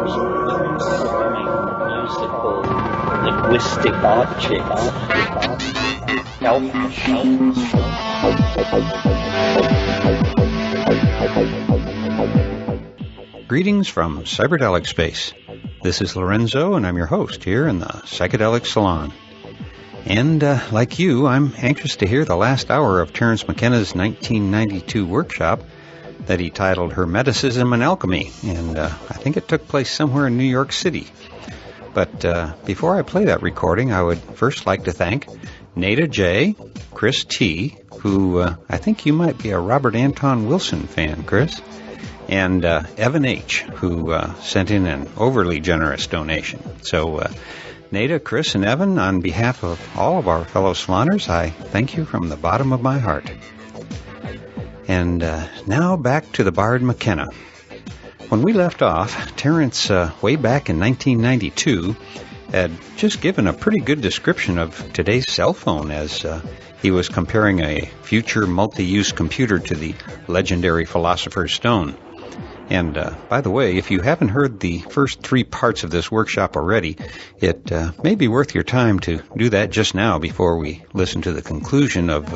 musical linguistic objects. Greetings from Cyberdelic Space. This is Lorenzo, and I'm your host here in the Psychedelic Salon. And like you, I'm anxious to hear the last hour of Terence McKenna's 1992 workshop that he titled Hermeticism and Alchemy, and I think it took place somewhere in New York City. But before I play that recording, I would first like to thank Nada J., Chris T., who I think you might be a Robert Anton Wilson fan, Chris, and Evan H., who sent in an overly generous donation. So, Nada, Chris, and Evan, on behalf of all of our fellow saloners, I thank you from the bottom of my heart. And now back to the Bard McKenna. When we left off, Terence, way back in 1992, had just given a pretty good description of today's cell phone as he was comparing a future multi-use computer to the legendary Philosopher's Stone. And by the way, if you haven't heard the first 3 parts of this workshop already, it may be worth your time to do that just now before we listen to the conclusion of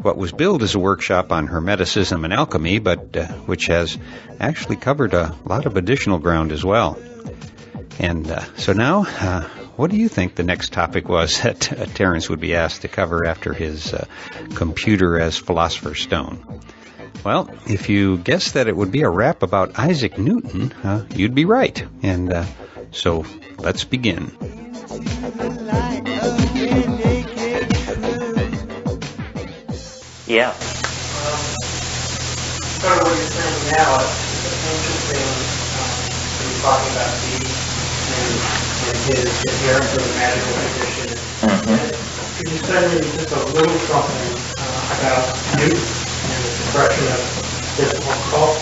what was billed as a workshop on Hermeticism and Alchemy, but which has actually covered a lot of additional ground as well. And so now, what do you think the next topic was that Terence would be asked to cover after his computer as Philosopher's Stone? Well, if you guessed that it would be a rap about Isaac Newton, you'd be right. And so let's begin. Yeah. Sort of what you're saying now, it's interesting when you're talking about Dee and his adherence to the magical condition. Mm-hmm. Could you say maybe just a little something about Newton? Expression of this occult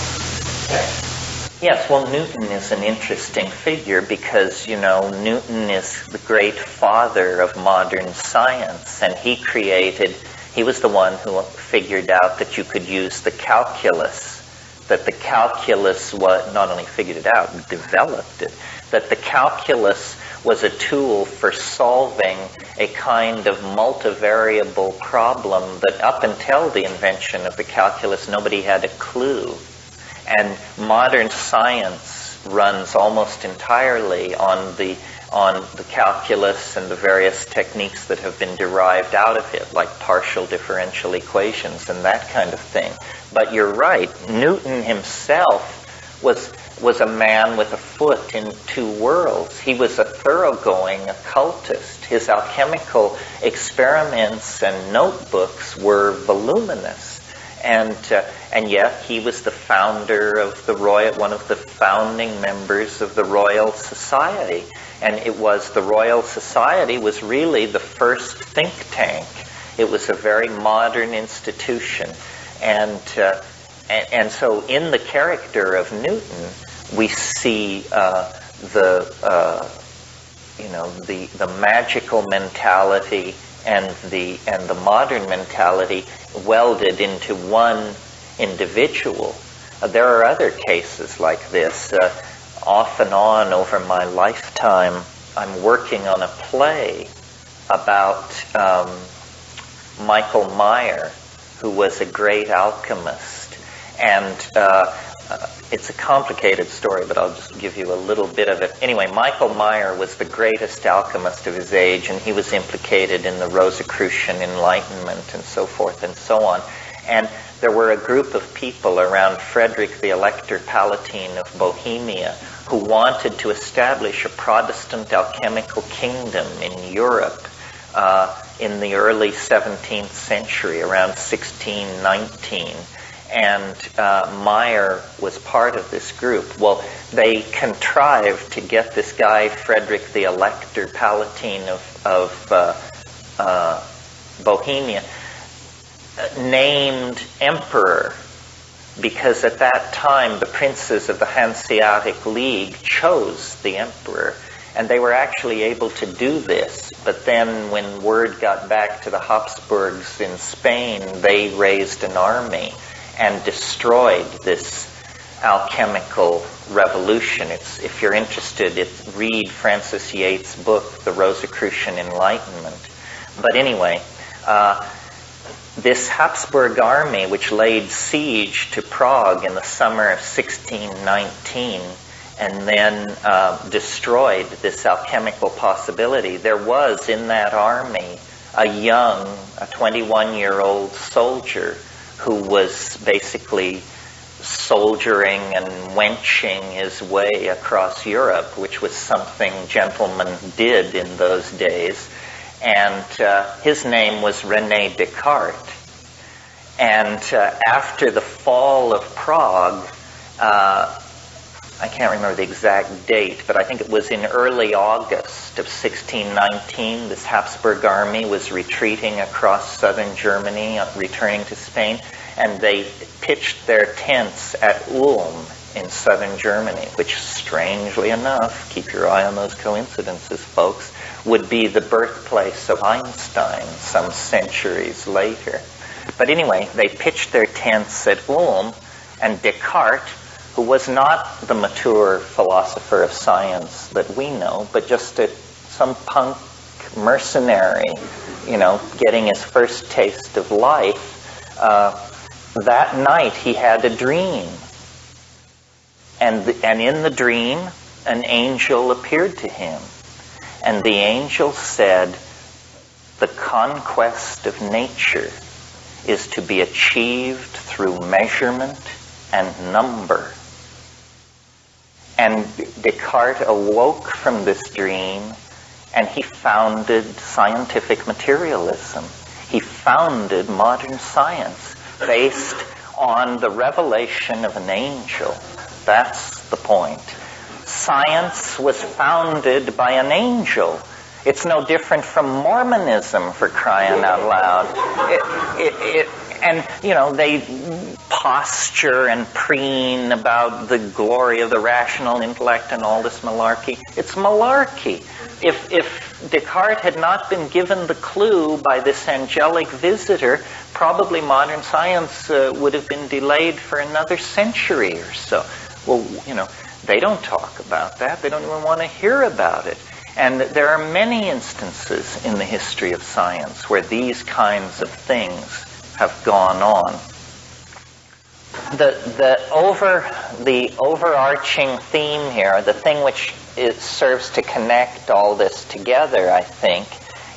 text? Yes, well, Newton is an interesting figure because, Newton is the great father of modern science, and he was the one who figured out that you could use the calculus, that the calculus was, not only figured it out, developed it, that the calculus was a tool for solving a kind of multivariable problem that up until the invention of the calculus, nobody had a clue. And modern science runs almost entirely on the calculus and the various techniques that have been derived out of it, like partial differential equations and that kind of thing. But you're right, Newton himself was a man with a foot in 2 worlds. He was a thoroughgoing occultist. His alchemical experiments and notebooks were voluminous. And yet he was the founder of one of the founding members of the Royal Society. And the Royal Society was really the first think tank. It was a very modern institution. And so in the character of Newton, we see the magical mentality and the modern mentality welded into one individual. There are other cases like this. Off and on over my lifetime, I'm working on a play about Michael Meyer, who was a great alchemist. And it's a complicated story, but I'll just give you a little bit of it. Anyway, Michael Meyer was the greatest alchemist of his age, and he was implicated in the Rosicrucian Enlightenment and so forth and so on. And there were a group of people around Frederick the Elector Palatine of Bohemia who wanted to establish a Protestant alchemical kingdom in Europe in the early 17th century, around 1619. And Meyer was part of this group. Well, they contrived to get this guy, Frederick the Elector Palatine of Bohemia, named emperor, because at that time the princes of the Hanseatic League chose the emperor. And they were actually able to do this. But then when word got back to the Habsburgs in Spain, they raised an army and destroyed this alchemical revolution. If you're interested, read Francis Yates' book, The Rosicrucian Enlightenment. But anyway, this Habsburg army, which laid siege to Prague in the summer of 1619 and then destroyed this alchemical possibility, there was in that army a 21-year-old soldier who was basically soldiering and wenching his way across Europe, which was something gentlemen did in those days. And his name was René Descartes. And after the fall of Prague, I can't remember the exact date, but I think it was in early August of 1619, this Habsburg army was retreating across southern Germany, returning to Spain, and they pitched their tents at Ulm in southern Germany, which, strangely enough, keep your eye on those coincidences, folks, would be the birthplace of Einstein some centuries later. But anyway, they pitched their tents at Ulm, and Descartes, who was not the mature philosopher of science that we know, but just some punk mercenary, getting his first taste of life, that night he had a dream. And in the dream, an angel appeared to him. And the angel said, "The conquest of nature is to be achieved through measurement and number." And Descartes awoke from this dream, and he founded scientific materialism. He founded modern science based on the revelation of an angel. That's the point. Science was founded by an angel. It's no different from Mormonism, for crying out loud. And they posture and preen about the glory of the rational intellect and all this malarkey. It's malarkey. If Descartes had not been given the clue by this angelic visitor, probably modern science would have been delayed for another century or so. Well, they don't talk about that. They don't even want to hear about it. And there are many instances in the history of science where these kinds of things have gone on. The overarching theme here, the thing which serves to connect all this together, I think,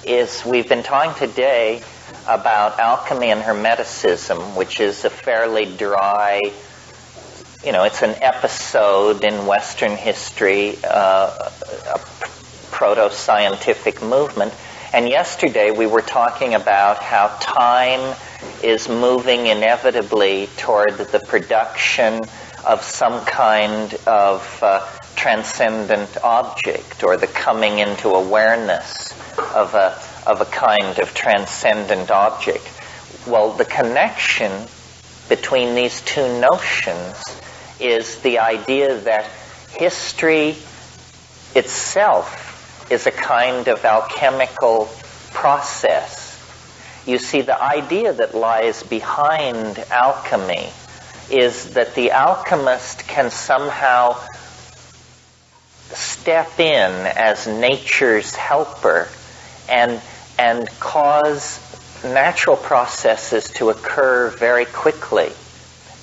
is we've been talking today about alchemy and Hermeticism, which is a fairly dry, it's an episode in Western history, a proto-scientific movement. And yesterday we were talking about how time is moving inevitably toward the production of some kind of transcendent object, or the coming into awareness of a kind of transcendent object. Well, the connection between these two notions is the idea that history itself is a kind of alchemical process. You see, the idea that lies behind alchemy is that the alchemist can somehow step in as nature's helper and cause natural processes to occur very quickly.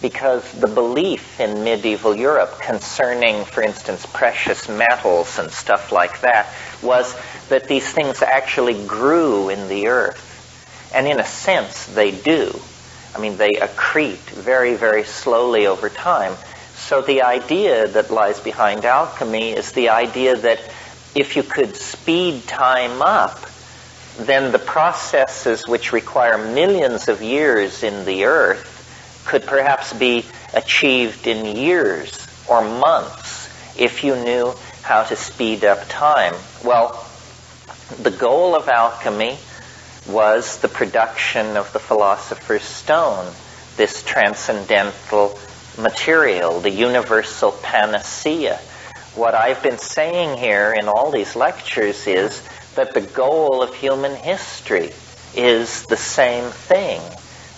Because the belief in medieval Europe concerning, for instance, precious metals and stuff like that was that these things actually grew in the earth. And in a sense, they do. I mean, they accrete very, very slowly over time. So the idea that lies behind alchemy is the idea that if you could speed time up, then the processes which require millions of years in the earth could perhaps be achieved in years or months if you knew how to speed up time. Well, the goal of alchemy was the production of the philosopher's stone, this transcendental material, the universal panacea. What I've been saying here in all these lectures is that the goal of human history is the same thing.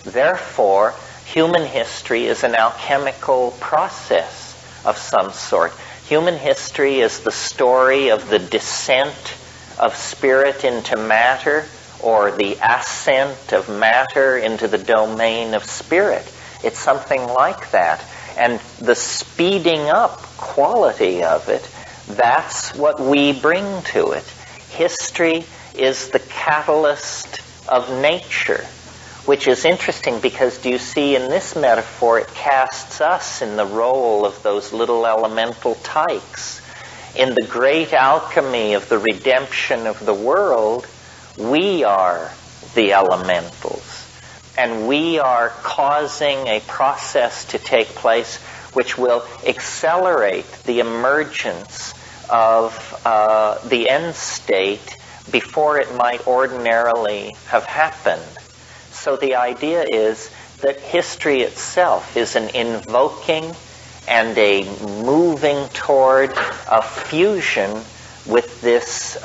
Therefore, Human history is an alchemical process of some sort. Human history is the story of the descent of spirit into matter, or the ascent of matter into the domain of spirit. It's something like that. And the speeding up quality of it, that's what we bring to it. History is the catalyst of nature, which is interesting because, do you see, in this metaphor, it casts us in the role of those little elemental tykes. In the great alchemy of the redemption of the world, we are the elementals. And we are causing a process to take place which will accelerate the emergence of the end state before it might ordinarily have happened. So the idea is that history itself is an invoking and a moving toward a fusion with this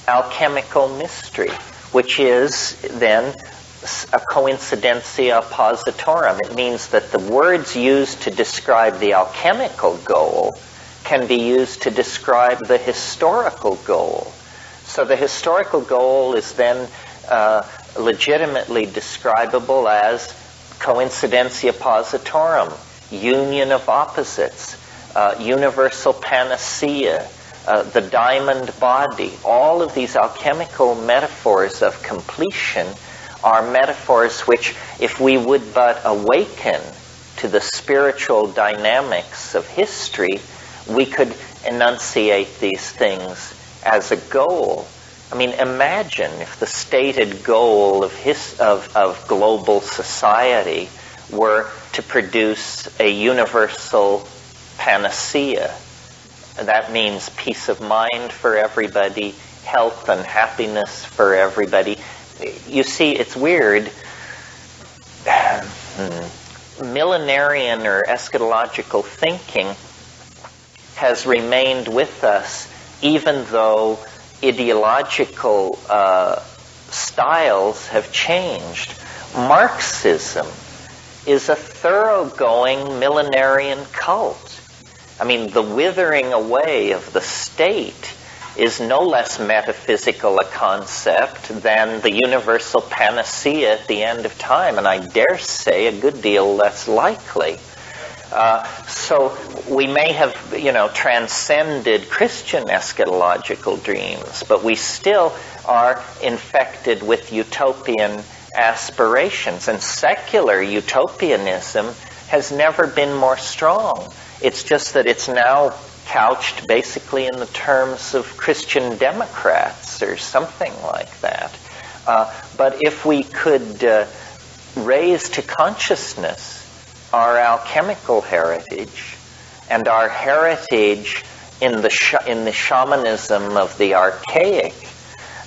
alchemical mystery, which is then a coincidentia positorum. It means that the words used to describe the alchemical goal can be used to describe the historical goal. So the historical goal is then legitimately describable as coincidentia positorum, union of opposites, universal panacea, the diamond body. All of these alchemical metaphors of completion are metaphors which, if we would but awaken to the spiritual dynamics of history, we could enunciate these things as a goal. I mean, imagine if the stated goal of global society were to produce a universal panacea. That means peace of mind for everybody, health and happiness for everybody. You see, it's weird. Millenarian or eschatological thinking has remained with us, even though ideological styles have changed. Marxism is a thoroughgoing millenarian cult. I mean, the withering away of the state is no less metaphysical a concept than the universal panacea at the end of time, and I dare say a good deal less likely. So we may have, transcended Christian eschatological dreams, but we still are infected with utopian aspirations, and secular utopianism has never been more strong. It's just that it's now couched basically in the terms of Christian Democrats or something like that. But if we could raise to consciousness our alchemical heritage and our heritage in the shamanism of the archaic,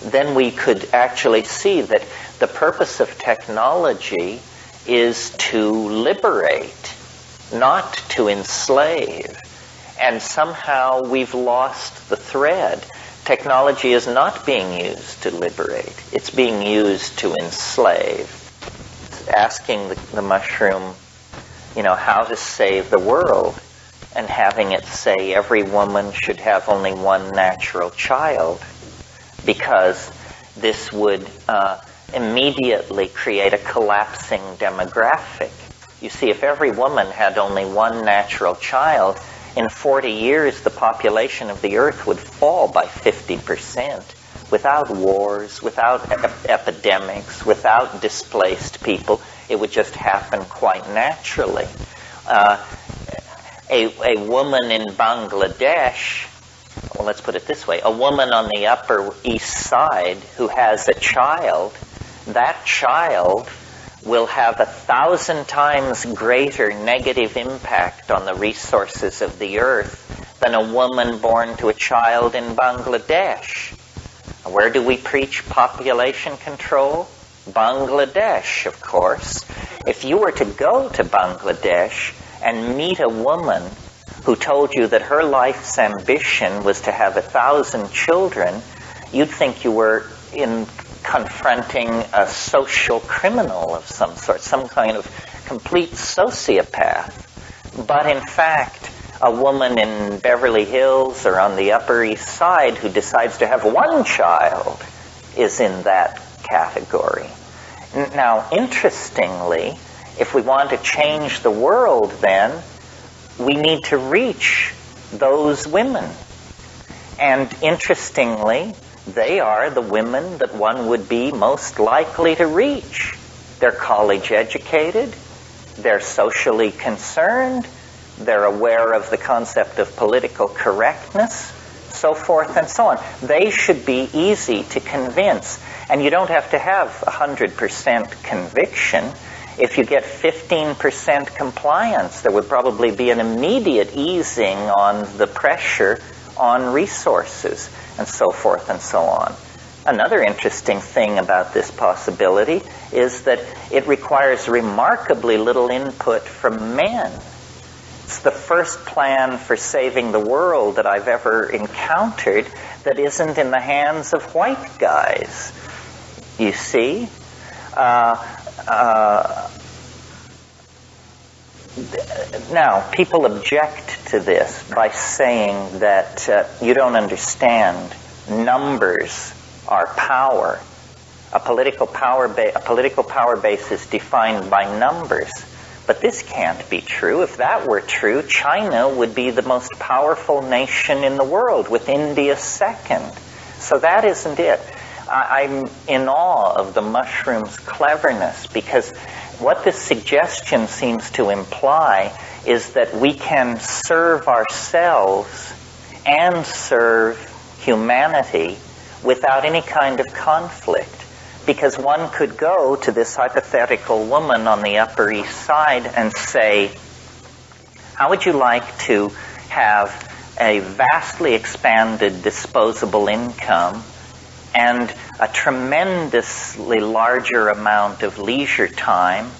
then we could actually see that the purpose of technology is to liberate, not to enslave. And somehow we've lost the thread. Technology is not being used to liberate. It's being used to enslave. Asking the mushroom, how to save the world, and having it say every woman should have only one natural child, because this would immediately create a collapsing demographic. You see, if every woman had only one natural child, in 40 years the population of the earth would fall by 50%, without wars, without epidemics, without displaced people. It would just happen quite naturally. A woman in Bangladesh, well, let's put it this way, a woman on the Upper East Side who has a child, that child will have 1,000 times greater negative impact on the resources of the earth than a woman born to a child in Bangladesh. Where do we preach population control? Bangladesh, of course. If you were to go to Bangladesh and meet a woman who told you that her life's ambition was to have 1,000 children, you'd think you were confronting a social criminal of some sort, some kind of complete sociopath. But in fact, a woman in Beverly Hills or on the Upper East Side who decides to have one child is in that category. Now, interestingly, if we want to change the world, then we need to reach those women. And interestingly, they are the women that one would be most likely to reach. They're college educated, they're socially concerned, they're aware of the concept of political correctness, so forth and so on. They should be easy to convince. And you don't have to have 100% conviction. If you get 15% compliance, there would probably be an immediate easing on the pressure on resources, and so forth and so on. Another interesting thing about this possibility is that it requires remarkably little input from men. It's the first plan for saving the world that I've ever encountered that isn't in the hands of white guys. You see? Now, people object to this by saying that you don't understand. Numbers are power. A political power base is defined by numbers. But this can't be true. If that were true, China would be the most powerful nation in the world, with India second. So that isn't it. I'm in awe of the mushroom's cleverness, because what this suggestion seems to imply is that we can serve ourselves and serve humanity without any kind of conflict. Because one could go to this hypothetical woman on the Upper East Side and say, how would you like to have a vastly expanded disposable income and a tremendously larger amount of leisure time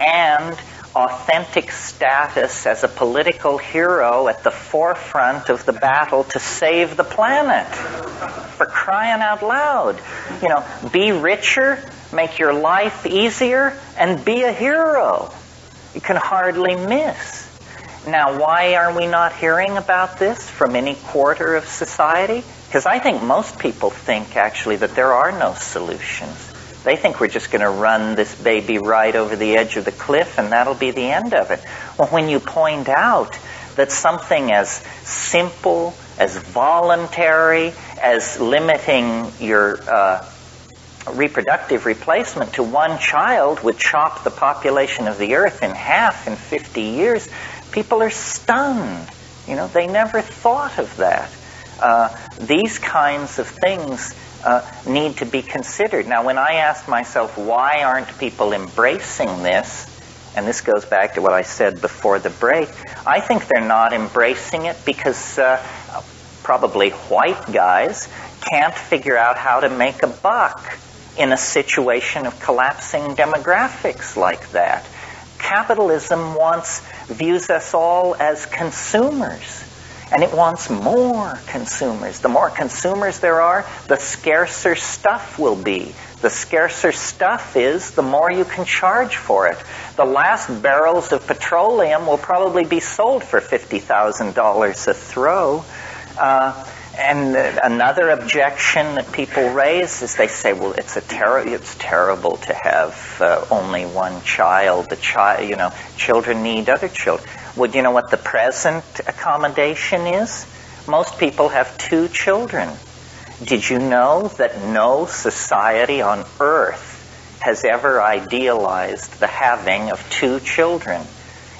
and authentic status as a political hero at the forefront of the battle to save the planet? For crying out loud. You know, be richer, make your life easier, and be a hero. You can hardly miss. Now, why are we not hearing about this from any quarter of society? Because I think most people think, actually, that there are no solutions. They think we're just going to run this baby right over the edge of the cliff and that'll be the end of it. Well, when you point out that something as simple, as voluntary, as limiting your reproductive replacement to one child would chop the population of the earth in half in 50 years, people are stunned. You know, they never thought of that. These kinds of things need to be considered. Now, when I ask myself, why aren't people embracing this, and this goes back to what I said before the break, I think they're not embracing it because probably white guys can't figure out how to make a buck in a situation of collapsing demographics like that. Capitalism views us all as consumers. And it wants more consumers. The more consumers there are, the scarcer stuff will be. The scarcer stuff is, the more you can charge for it. The last barrels of petroleum will probably be sold for $50,000 a throw. And another objection that people raise is they say, well, it's terrible to have only one child. Children need other children. Well, do you know what the present accommodation is? Most people have 2 children. Did you know that no society on earth has ever idealized the having of 2 children?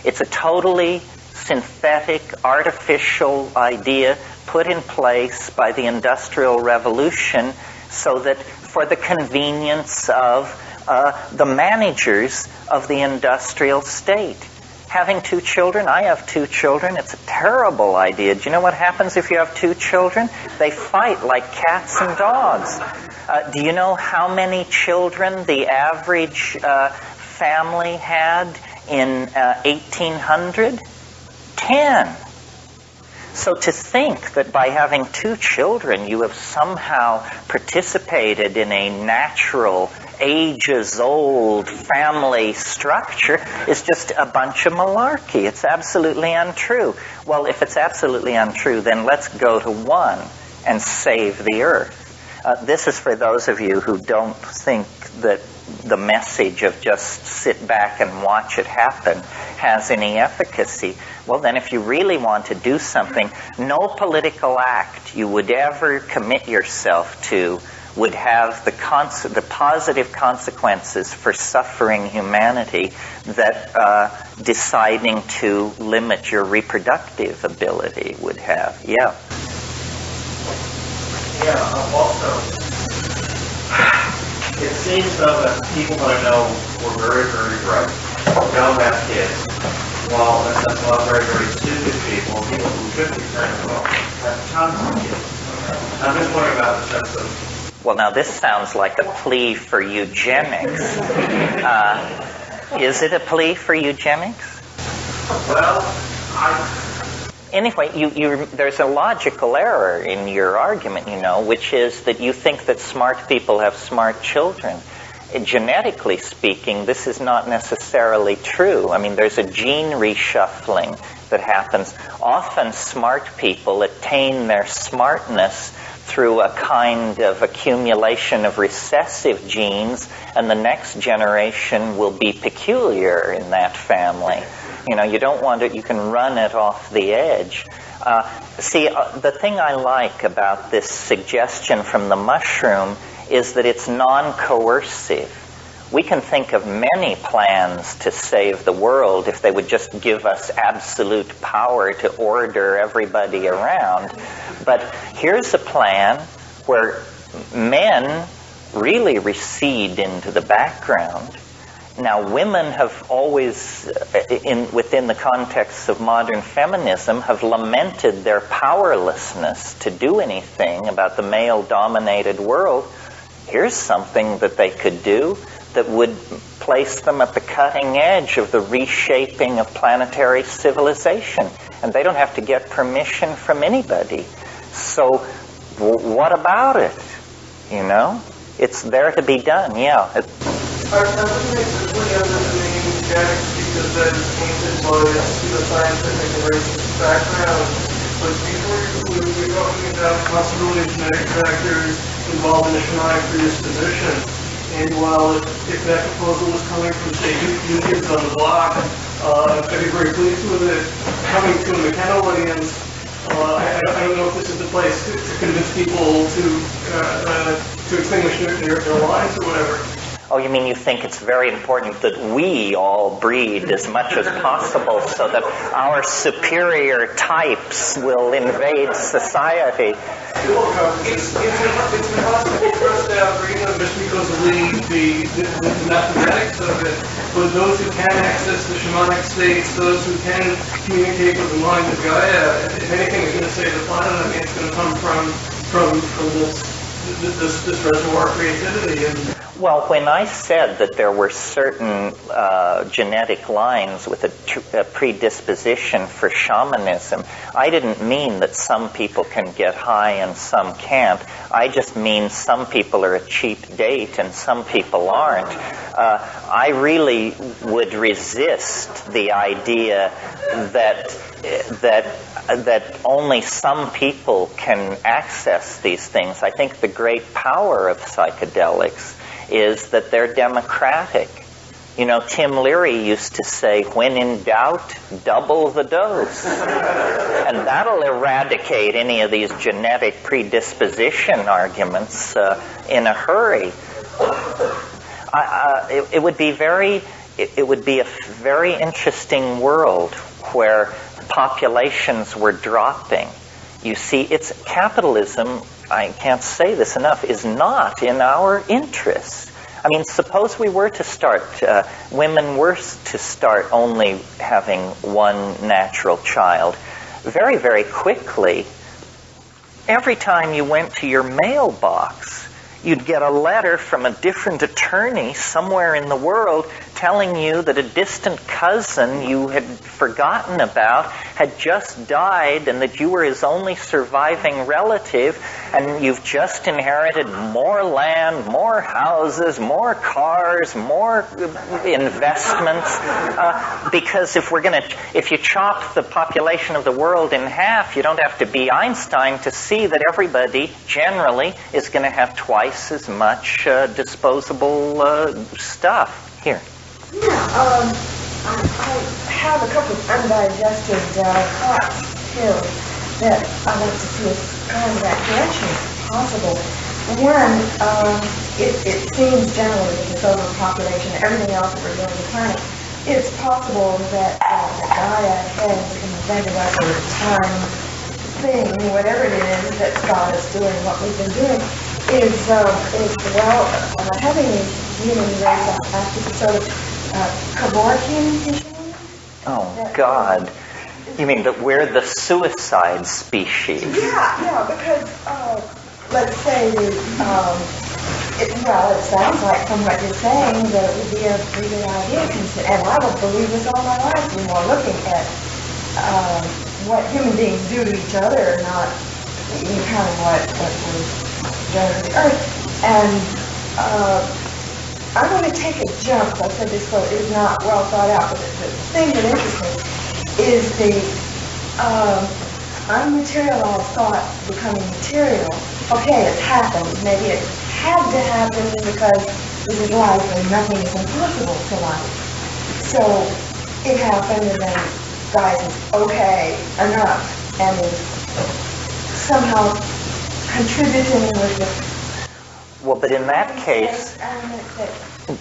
It's a totally synthetic, artificial idea put in place by the Industrial Revolution so that for the convenience of the managers of the industrial state. Having 2 children, I have 2 children, it's a terrible idea. Do you know what happens if you have 2 children? They fight like cats and dogs. Do you know how many children the average family had in 1800? 10. So to think that by having 2 children you have somehow participated in a natural ages-old family structure is just a bunch of malarkey. It's absolutely untrue. Well, if it's absolutely untrue, then let's go to one and save the earth. This is for those of you who don't think that the message of just sit back and watch it happen has any efficacy. Well, then if you really want to do something, no political act you would ever commit yourself to would have the positive consequences for suffering humanity that deciding to limit your reproductive ability would have. Yeah. Yeah, also, it seems though that people that I know were very, very bright, don't have kids, while there's a lot of very, very stupid people who should be trained well, have tons of kids. I'm just wondering about the sense of... Well, now this sounds like a plea for eugenics. Is it a plea for eugenics? Well, Anyway, there's a logical error in your argument, which is that you think that smart people have smart children. Genetically speaking, this is not necessarily true. I mean, there's a gene reshuffling that happens. Often smart people attain their smartness through a kind of accumulation of recessive genes, and the next generation will be peculiar in that family. You don't want it, you can run it off the edge. The thing I like about this suggestion from the mushroom is that it's non-coercive. We can think of many plans to save the world if they would just give us absolute power to order everybody around. But here's a plan where men really recede into the background. Now, women have always, within the context of modern feminism, have lamented their powerlessness to do anything about the male-dominated world. Here's something that they could do that would place them at the cutting edge of the reshaping of planetary civilization. And they don't have to get permission from anybody. So, what about it? It's there to be done, yeah. I wouldn't necessarily understand genetics because that is tainted by scientific and racist background. But before we're talking about the possibility of genetic factors involved in a shamanic predisposition. And while if that proposal was coming from, say, new kids on the block, I'd be very pleased with it. Coming to a McKenna audience, I don't know if this is the place to convince people to extinguish their lines or whatever. Oh, you mean you think it's very important that we all breed as much as possible so that our superior types will invade society? It's impossible to trust out breeding just because of the mathematics of it. But those who can access the shamanic states, those who can communicate with the mind of Gaia, if anything is going to save the planet, I mean, it's going to come from this reservoir creativity. Well, when I said that there were certain genetic lines with a predisposition for shamanism, I didn't mean that some people can get high and some can't. I just mean some people are a cheap date and some people aren't. I really would resist the idea that only some people can access these things. I think the great power of psychedelics is that they're democratic. Tim Leary used to say, when in doubt, double the dose. And that'll eradicate any of these genetic predisposition arguments in a hurry. It would be a very interesting world where populations were dropping. You see, it's capitalism, I can't say this enough, is not in our interest. I mean, suppose we were to start, women were to start only having one natural child. Very, very quickly, every time you went to your mailbox, you'd get a letter from a different attorney somewhere in the world telling you that a distant cousin you had forgotten about had just died and that you were his only surviving relative, and you've just inherited more land, more houses, more cars, more investments. Because if you chop the population of the world in half, you don't have to be Einstein to see that everybody generally is going to have twice as much disposable stuff. Here. Yeah, I have a couple of undigested thoughts too that I want to see if kind of that direction is possible. One, it seems generally with this overpopulation, everything else that we're doing on the planet, it's possible that Gaia has invented us a time thing, whatever it is that's got us doing what we've been doing, is having a human race after sort of Kevorkian machine. Oh, God. You mean that we're the suicide species? Yeah, because let's say, it sounds like from what you're saying that it would be a pretty good idea, and I would believe this all my life, when we're looking at what human beings do to each other, not kind of what was done to the earth. And I want to take a jump. I said this quote is not well thought out, but the thing that interests me is the unmaterialized thought becoming material. Okay, it's happened. Maybe it had to happen because this is life and nothing is impossible to life. So it happened, and then God says, okay, enough, and is somehow contributing with the... Well, but in that case,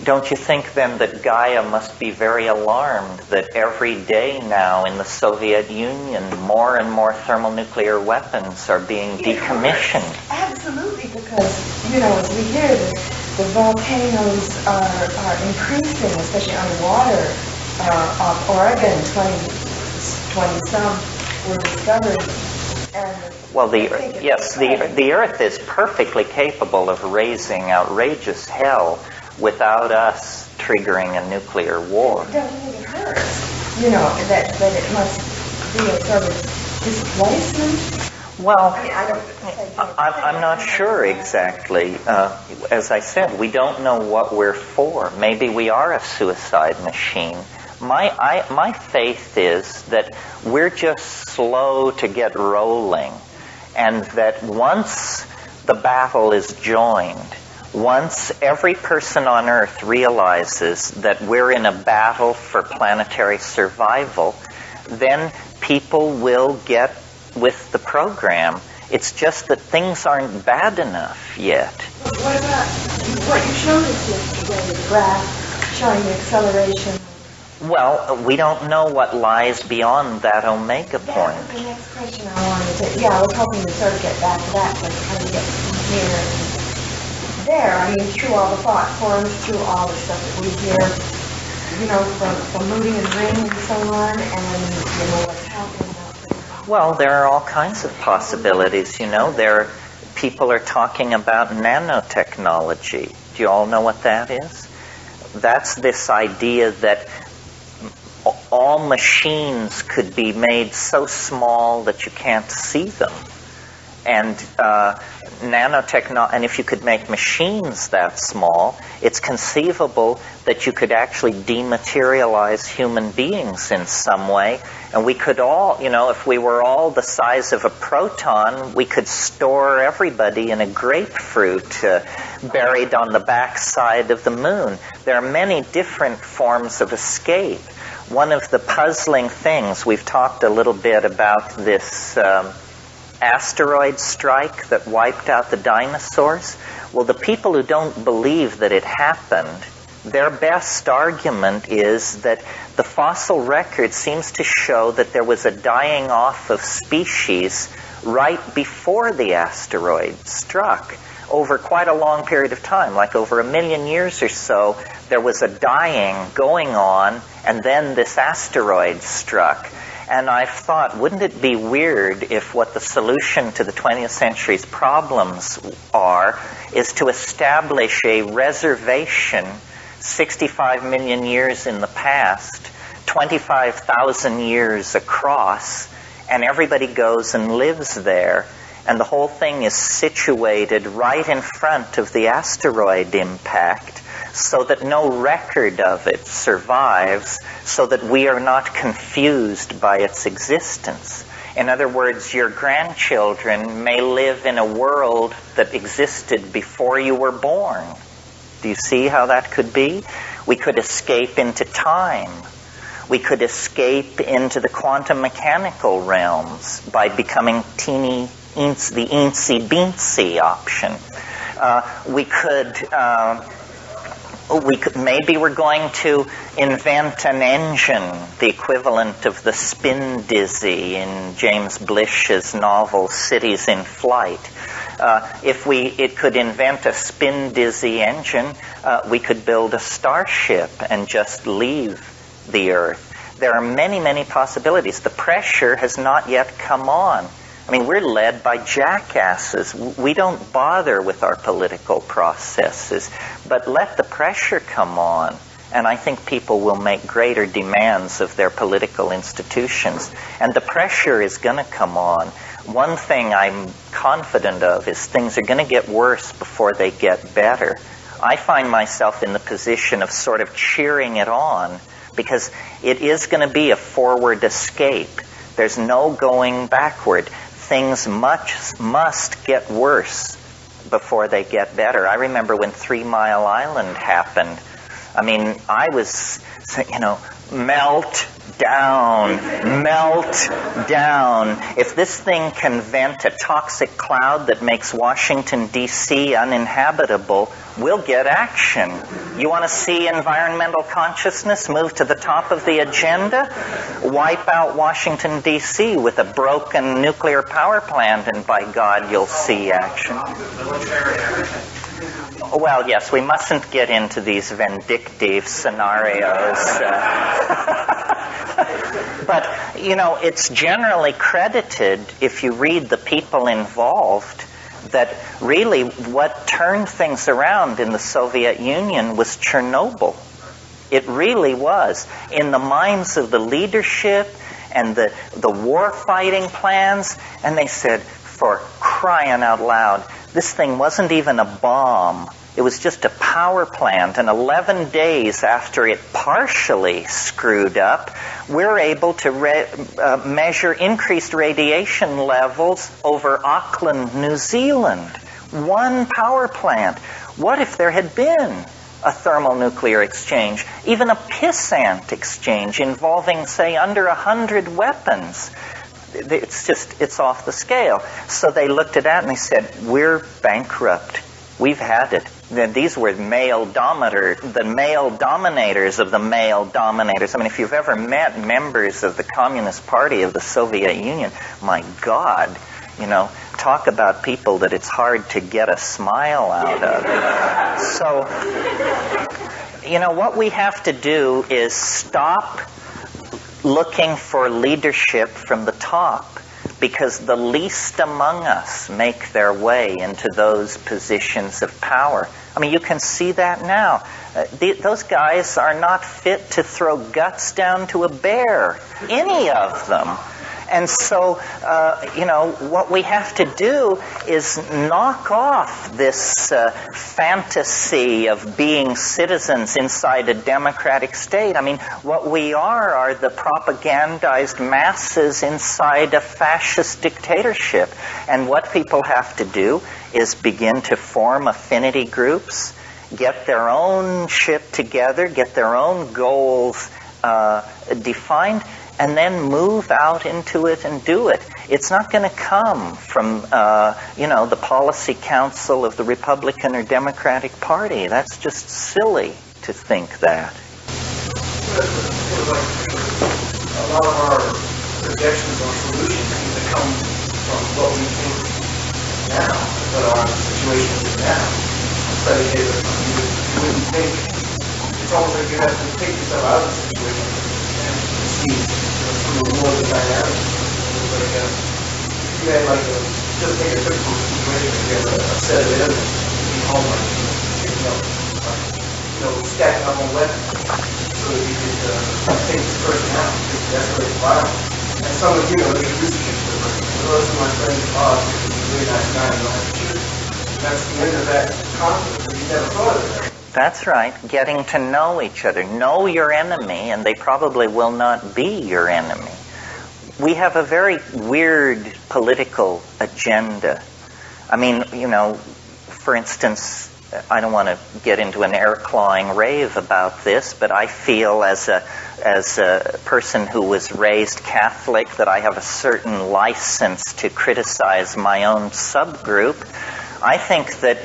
don't you think then that Gaia must be very alarmed that every day now in the Soviet Union more and more thermonuclear weapons are being decommissioned? Absolutely, because, as we hear, the volcanoes are increasing, especially underwater. Off Oregon, 20-some were discovered. Well, the Earth is perfectly capable of raising outrageous hell without us triggering a nuclear war. It doesn't even hurt, that it must be a sort of displacement. Well, I'm not sure exactly. As I said, we don't know what we're for. Maybe we are a suicide machine. My faith is that we're just slow to get rolling, and that once the battle is joined, once every person on Earth realizes that we're in a battle for planetary survival, then people will get with the program. It's just that things aren't bad enough yet. What about what you showed us yesterday, the graph showing the acceleration? Well, we don't know what lies beyond that omega point. That's the next question I wanted to... I was hoping to sort of get back to that, like how do you get from here and there? Through all the thought forms, through all the stuff that we hear, from moving and ring and so on, and, what's happening out there. Well, there are all kinds of possibilities, People are talking about nanotechnology. Do you all know what that is? That's this idea that all machines could be made so small that you can't see them. And and if you could make machines that small, it's conceivable that you could actually dematerialize human beings in some way. And we could all, if we were all the size of a proton, we could store everybody in a grapefruit buried on the backside of the moon. There are many different forms of escape. One of the puzzling things, we've talked a little bit about this asteroid strike that wiped out the dinosaurs. Well, the people who don't believe that it happened, their best argument is that the fossil record seems to show that there was a dying off of species right before the asteroid struck. Over quite a long period of time, like over 1 million years or so, there was a dying going on, and then this asteroid struck. And I've thought, wouldn't it be weird if what the solution to the 20th century's problems is to establish a reservation 65 million years in the past, 25,000 years across, and everybody goes and lives there, and the whole thing is situated right in front of the asteroid impact, so that no record of it survives, so that we are not confused by its existence. In other words, your grandchildren may live in a world that existed before you were born. Do you see how that could be? We could escape into time. We could escape into the quantum mechanical realms by becoming the eensy-beensy option. Maybe we're going to invent an engine, the equivalent of the spin dizzy in James Blish's novel Cities in Flight. If it could invent a spin dizzy engine, we could build a starship and just leave the Earth. There are many, many possibilities. The pressure has not yet come on. I mean, we're led by jackasses. We don't bother with our political processes. But let the pressure come on, and I think people will make greater demands of their political institutions. And the pressure is going to come on. One thing I'm confident of is things are going to get worse before they get better. I find myself in the position of sort of cheering it on, because it is going to be a forward escape. There's no going backward. Things must get worse before they get better. I remember when 3 Mile Island happened. I mean, I was, melt down. If this thing can vent a toxic cloud that makes Washington, D.C. uninhabitable, we'll get action. You want to see environmental consciousness move to the top of the agenda? Wipe out Washington, D.C. with a broken nuclear power plant, and by God, you'll see action. Well, yes, we mustn't get into these vindictive scenarios. But, it's generally credited, if you read the people involved, that really what turned things around in the Soviet Union was Chernobyl. It really was. In the minds of the leadership and the war-fighting plans, and they said, for crying out loud, this thing wasn't even a bomb. It was just a power plant, and 11 days after it partially screwed up, we're able to measure increased radiation levels over Auckland, New Zealand. One power plant. What if there had been a thermonuclear exchange, even a pissant exchange involving, say, under 100 weapons? It's off the scale. So they looked at that and they said, we're bankrupt. We've had it. Then these were the male dominators of the male dominators. I mean, if you've ever met members of the Communist Party of the Soviet Union, my God, talk about people that it's hard to get a smile out of. So, what we have to do is stop looking for leadership from the top, because the least among us make their way into those positions of power. I mean, you can see that now. Those guys are not fit to throw guts down to a bear, any of them. And so, what we have to do is knock off this fantasy of being citizens inside a democratic state. I mean, what we are the propagandized masses inside a fascist dictatorship. And what people have to do is begin to form affinity groups, get their own shit together, get their own goals defined, and then move out into it and do it. It's not going to come from, the policy council of the Republican or Democratic Party. That's just silly to think that. A lot of our projections or solutions seem to come from what we think now, what our situation is now. Predicated on you wouldn't think. It's almost like you have to take yourself out of the situation and see more of the dynamics. Like, you had just take a typical situation, you have a set of enemies, be homework, stacking up on weapons so that you could take this person out, because that's really violent. And some of they use it to the person. Those are my friends, he's a really nice guy, you don't have to shoot. That's the end of that conflict, but you never thought of that. That's right, getting to know each other. Know your enemy, and they probably will not be your enemy. We have a very weird political agenda. I mean, for instance, I don't want to get into an air-clawing rave about this, but I feel as a person who was raised Catholic that I have a certain license to criticize my own subgroup. I think that,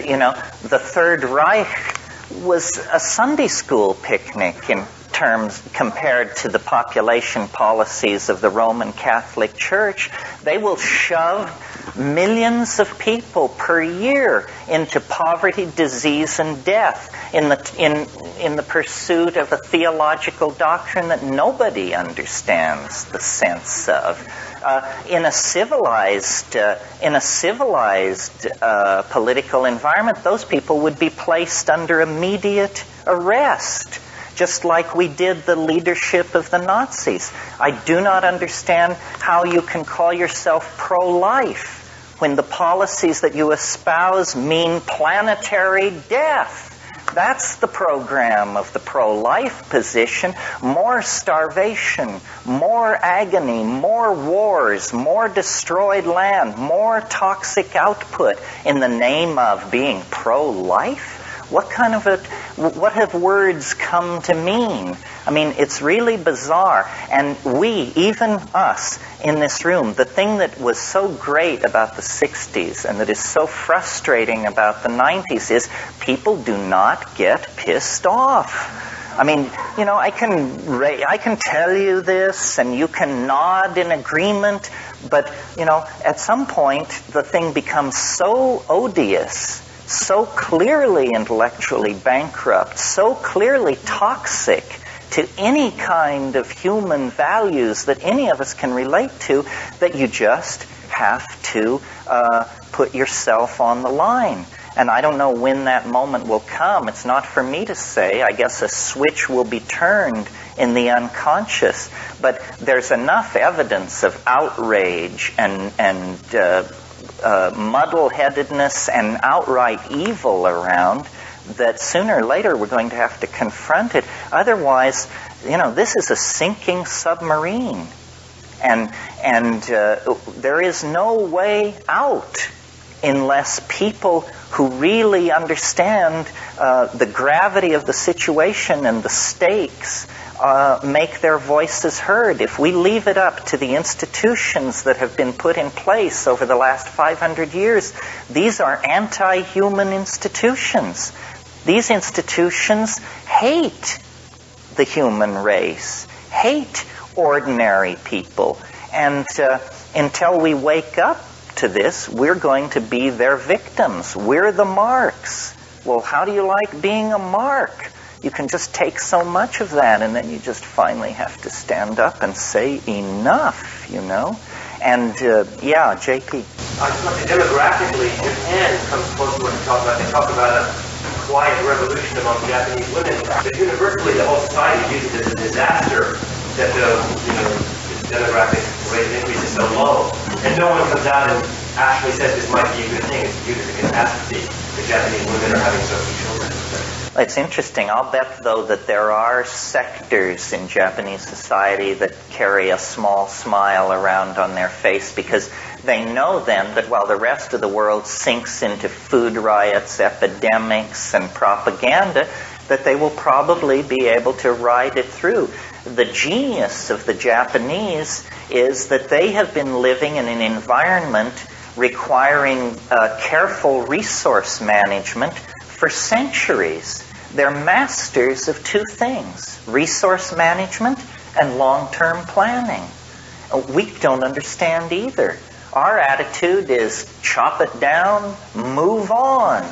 the Third Reich was a Sunday school picnic in terms compared to the population policies of the Roman Catholic Church. They will shove millions of people per year into poverty, disease, and death in the pursuit of a theological doctrine that nobody understands the sense of. In a civilized political environment, those people would be placed under immediate arrest, just like we did the leadership of the Nazis. I do not understand how you can call yourself pro-life when the policies that you espouse mean planetary death. That's the program of the pro-life position. More starvation, more agony, more wars, more destroyed land, more toxic output in the name of being pro-life? What have words come to mean? I mean, it's really bizarre. And we, even us in this room, the thing that was so great about the 60s and that is so frustrating about the 90s is people do not get pissed off. I mean, I can tell you this and you can nod in agreement, but, at some point the thing becomes so odious, so clearly intellectually bankrupt, so clearly toxic to any kind of human values that any of us can relate to, that you just have to put yourself on the line. And I don't know when that moment will come. It's not for me to say. I guess a switch will be turned in the unconscious. But there's enough evidence of outrage and muddle-headedness and outright evil around that sooner or later we're going to have to confront it. Otherwise, this is a sinking submarine. And there is no way out unless people who really understand the gravity of the situation and the stakes make their voices heard. If we leave it up to the institutions that have been put in place over the last 500 years, these are anti-human institutions. These institutions hate the human race, hate ordinary people. And until we wake up to this, we're going to be their victims. We're the marks. Well, how do you like being a mark? You can just take so much of that, and then you just finally have to stand up and say enough, And, JP. Demographically, Japan comes close to what you talk about. They talk about a quiet revolution among Japanese women. But universally, the whole society views it as a disaster that the demographic rate of increase is so low. And no one comes out and actually says this might be a good thing. It's viewed as a catastrophe. The Japanese women are having so few children. It's interesting. I'll bet, though, that there are sectors in Japanese society that carry a small smile around on their face because they know then that while the rest of the world sinks into food riots, epidemics, and propaganda, that they will probably be able to ride it through. The genius of the Japanese is that they have been living in an environment requiring careful resource management for centuries. They're masters of two things: resource management and long-term planning. We don't understand either. Our attitude is chop it down, move on,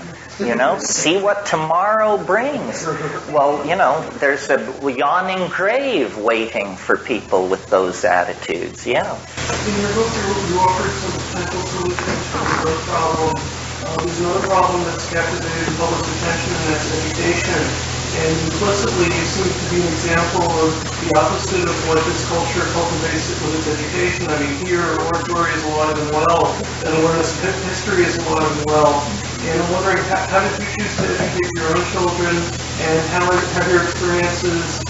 see what tomorrow brings. Well, there's a yawning grave waiting for people with those attitudes, yeah. In your book, you offered some potential solutions for the growth problem. There's another problem that's captivated public attention, and that's education. and implicitly you seem to be an example of the opposite of what this culture cultivates with its education. I mean, here, oratory is alive and well, and awareness of history is alive and well. And I'm wondering, how did you choose to educate your own children, and how have your experiences,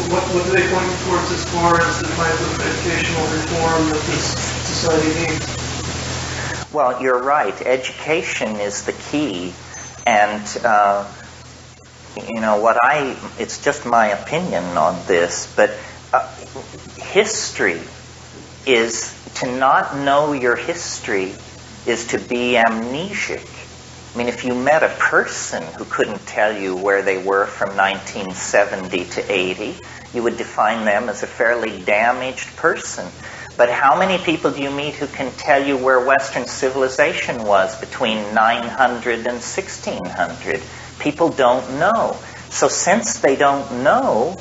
what do they point you towards as far as the type of educational reform that this society needs? Well, you're right. Education is the key. And, it's just my opinion on this, but history is, to not know your history is to be amnesic. I mean, if you met a person who couldn't tell you where they were from 1970 to 80, you would define them as a fairly damaged person. But how many people do you meet who can tell you where Western civilization was between 900 and 1600? People don't know. So since they don't know,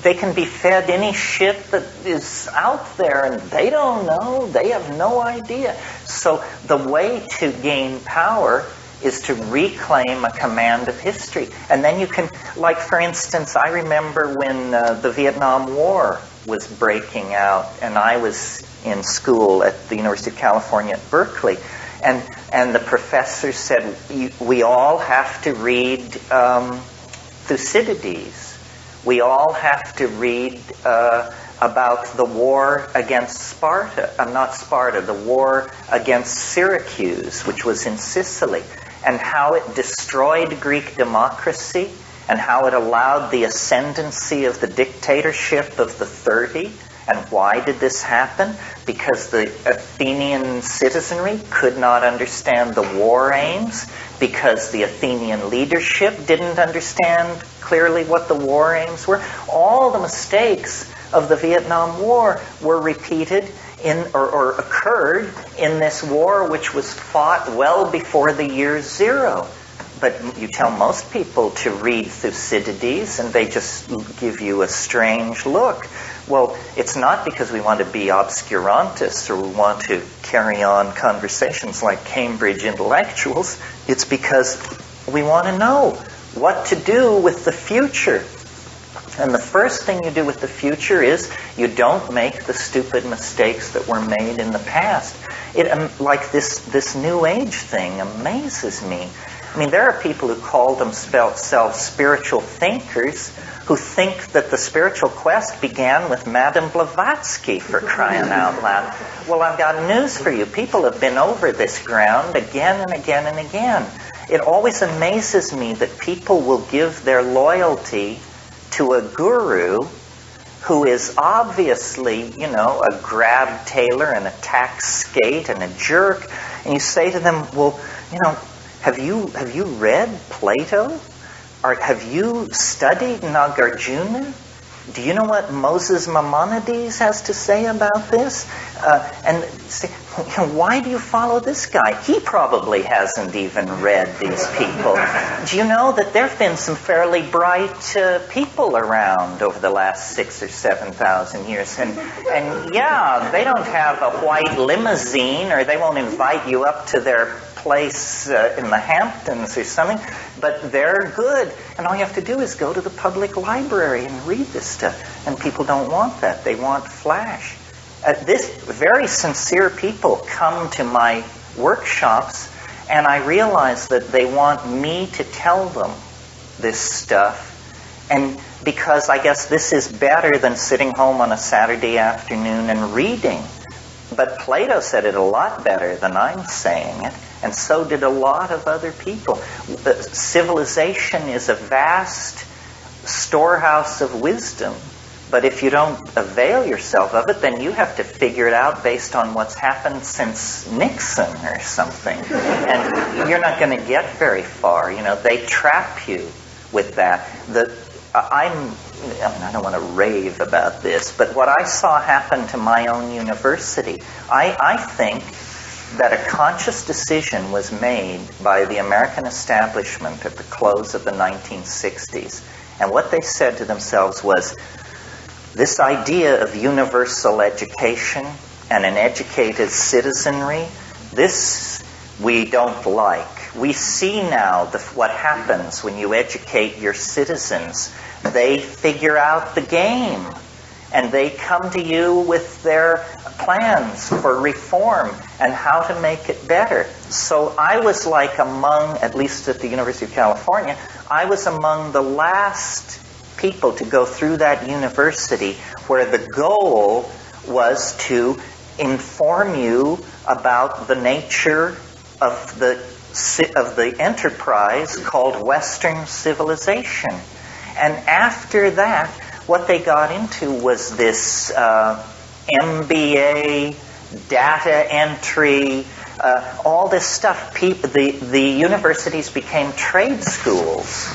they can be fed any shit that is out there, and they don't know. They have no idea. So the way to gain power is to reclaim a command of history. And then you can, like for instance, I remember when the Vietnam War was breaking out, and I was in school at the University of California at Berkeley, and the professor said, we all have to read Thucydides. We all have to read about the war against Sparta, not Sparta, the war against Syracuse, which was in Sicily, and how it destroyed Greek democracy, and how it allowed the ascendancy of the dictatorship of the 30. And why did this happen? Because the Athenian citizenry could not understand the war aims, because the Athenian leadership didn't understand clearly what the war aims were. All the mistakes of the Vietnam War were repeated or occurred in this war, which was fought well before the year zero. But you tell most people to read Thucydides, and they just give you a strange look. Well, it's not because we want to be obscurantists or we want to carry on conversations like Cambridge intellectuals. It's because we want to know what to do with the future. And the first thing you do with the future is you don't make the stupid mistakes that were made in the past. Like this New Age thing amazes me. I mean, there are people who call themselves spiritual thinkers who think that the spiritual quest began with Madame Blavatsky, for crying out loud. Well, I've got news for you. People have been over this ground again and again and again. It always amazes me that people will give their loyalty to a guru who is obviously, a grab tailor and a tax skate and a jerk. And you say to them, well, have you read Plato? Or have you studied Nagarjuna? Do you know what Moses Maimonides has to say about this? And say, why do you follow this guy? He probably hasn't even read these people. Do you know that there have been some fairly bright people around over the last 6,000 or 7,000 years? And yeah, they don't have a white limousine, or they won't invite you up to their place in the Hamptons or something, but they're good. And all you have to do is go to the public library and read this stuff. And people don't want that. They want flash. This very sincere people come to my workshops, and I realize that they want me to tell them this stuff. And because I guess this is better than sitting home on a Saturday afternoon and reading. But Plato said it a lot better than I'm saying it. And so did a lot of other people. Civilization is a vast storehouse of wisdom. But if you don't avail yourself of it, then you have to figure it out based on what's happened since Nixon or something. And you're not going to get very far. They trap you with that. I don't want to rave about this, but what I saw happen to my own university, I think that a conscious decision was made by the American establishment at the close of the 1960s. And what they said to themselves was, this idea of universal education and an educated citizenry, this we don't like. We see now what happens when you educate your citizens. They figure out the game, and they come to you with their plans for reform and how to make it better. So I was like among, at least at the University of California, I was among the last people to go through that university where the goal was to inform you about the nature of the enterprise called Western civilization. And after that, what they got into was this MBA, data entry, all this stuff. The universities became trade schools.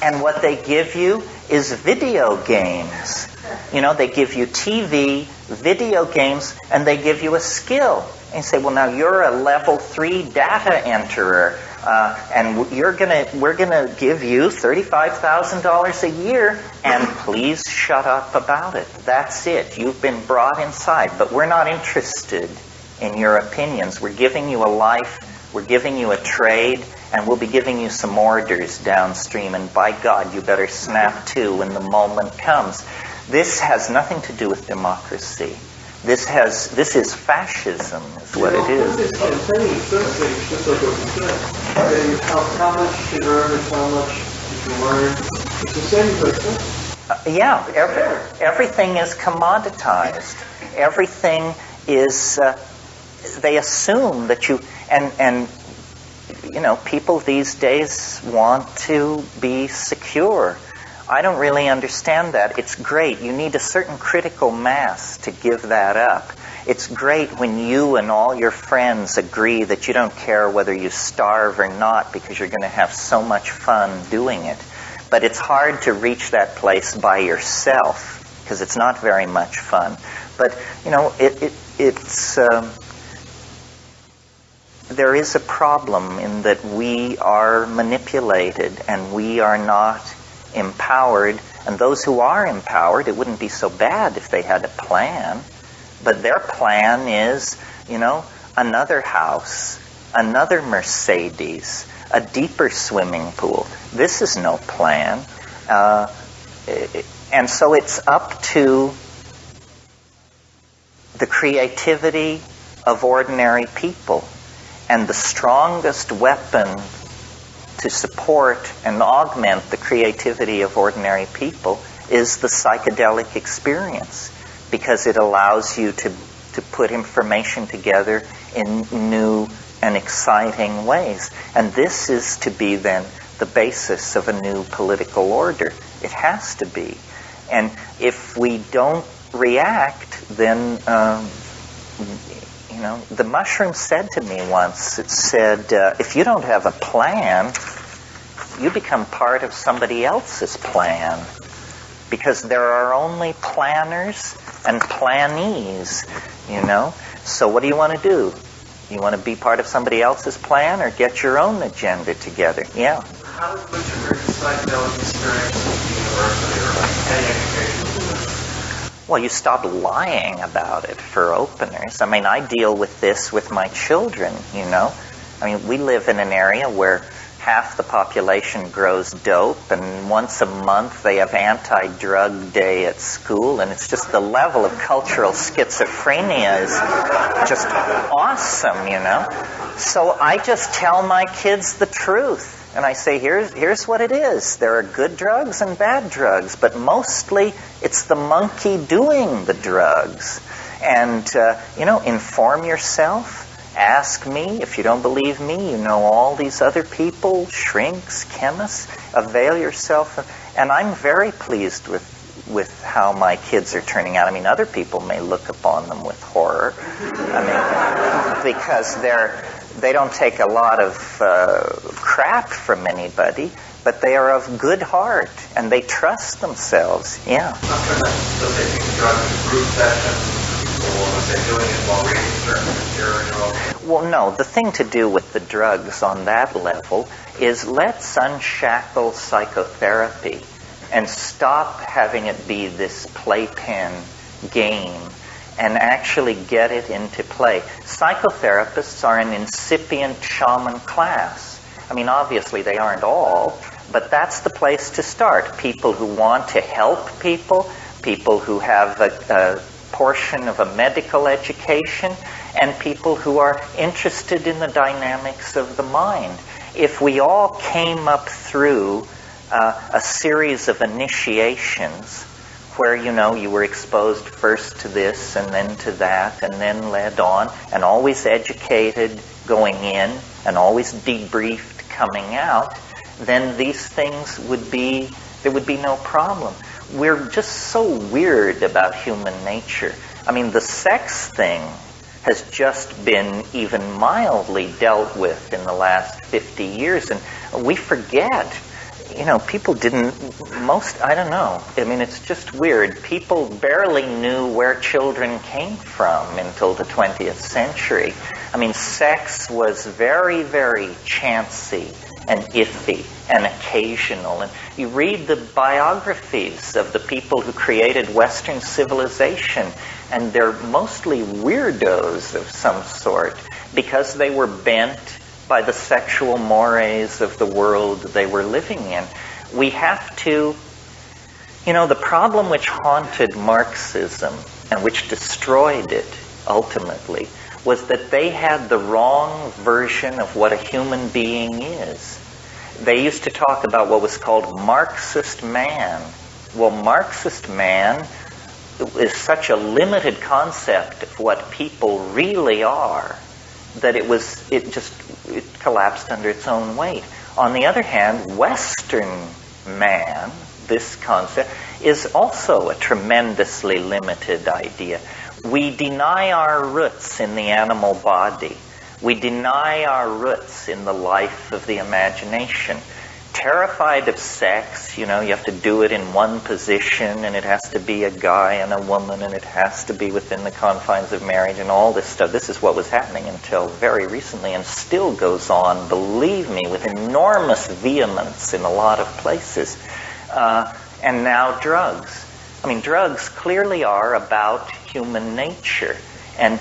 And what they give you is video games. You know, they give you TV, video games, and they give you a skill. And you say, well, now you're a level 3 data enterer, and we're gonna give you $35,000 a year, and please shut up about it. That's it. You've been brought inside, but we're not interested in your opinions. We're giving you a life. We're giving you a trade, and we'll be giving you some orders downstream, and by God, you better snap to when the moment comes. This has nothing to do with democracy. This is fascism, is what it is. It's intending to sensate, just like what you said. How much you earn is how much you can learn. It's the same as everything is commoditized. Everything is, they assume that you, and you know, people these days want to be secure. I don't really understand that. It's great. You need a certain critical mass to give that up. It's great when you and all your friends agree that you don't care whether you starve or not because you're going to have so much fun doing it. But it's hard to reach that place by yourself because it's not very much fun. But, you know, it's there is a problem in that we are manipulated and we are not empowered, and those who are empowered, it wouldn't be so bad if they had a plan, but their plan is, you know, another house, another Mercedes, a deeper swimming pool. This is no plan. And so it's up to the creativity of ordinary people, and the strongest weapon to support and augment the creativity of ordinary people is the psychedelic experience, because it allows you to put information together in new and exciting ways. And this is to be then the basis of a new political order. It has to be. And if we don't react, then you know, the mushroom said to me once, it said, if you don't have a plan, you become part of somebody else's plan. Because there are only planners and plannees, you know. So what do you want to do? You want to be part of somebody else's plan or get your own agenda together? Yeah. How would you bring psychedelic experience to the university or any education? Well, you stop lying about it for openers. I mean, I deal with this with my children, you know. I mean, we live in an area where half the population grows dope, and once a month they have anti-drug day at school, and it's just the level of cultural schizophrenia is just awesome, you know. So I just tell my kids the truth. And I say, here's what it is. There are good drugs and bad drugs, but mostly it's the monkey doing the drugs. And, you know, inform yourself. Ask me. If you don't believe me, you know all these other people, shrinks, chemists. Avail yourself. And I'm very pleased with how my kids are turning out. I mean, other people may look upon them with horror. I mean, because they don't take a lot of crap from anybody, but they are of good heart, and they trust themselves. Yeah. So taking drugs in group sessions, or was they doing it while reading certain material? Well, no. The thing to do with the drugs on that level is let's unshackle psychotherapy and stop having it be this playpen game and actually get it into play. Psychotherapists are an incipient shaman class. I mean, obviously they aren't all, but that's the place to start. People who want to help people who have a portion of a medical education, and people who are interested in the dynamics of the mind. If we all came up through a series of initiations where, you were exposed first to this and then to that and then led on, and always educated going in and always debriefed coming out, then these things there would be no problem. We're just so weird about human nature. I mean, the sex thing has just been even mildly dealt with in the last 50 years, and we forget. People I don't know. I mean, it's just weird. People barely knew where children came from until the 20th century. I mean, sex was very, very chancy and iffy and occasional. And you read the biographies of the people who created Western civilization, and they're mostly weirdos of some sort because they were bent by the sexual mores of the world they were living in. We have to, the problem which haunted Marxism and which destroyed it ultimately was that they had the wrong version of what a human being is. They used to talk about what was called Marxist man. Well, Marxist man is such a limited concept of what people really are that it collapsed under its own weight. On the other hand, Western man, this concept, is also a tremendously limited idea. We deny our roots in the animal body. We deny our roots in the life of the imagination. Terrified of sex, you have to do it in one position, and it has to be a guy and a woman, and it has to be within the confines of marriage and all this stuff. This is what was happening until very recently, and still goes on, believe me, with enormous vehemence in a lot of places. And now drugs. I mean, drugs clearly are about human nature, and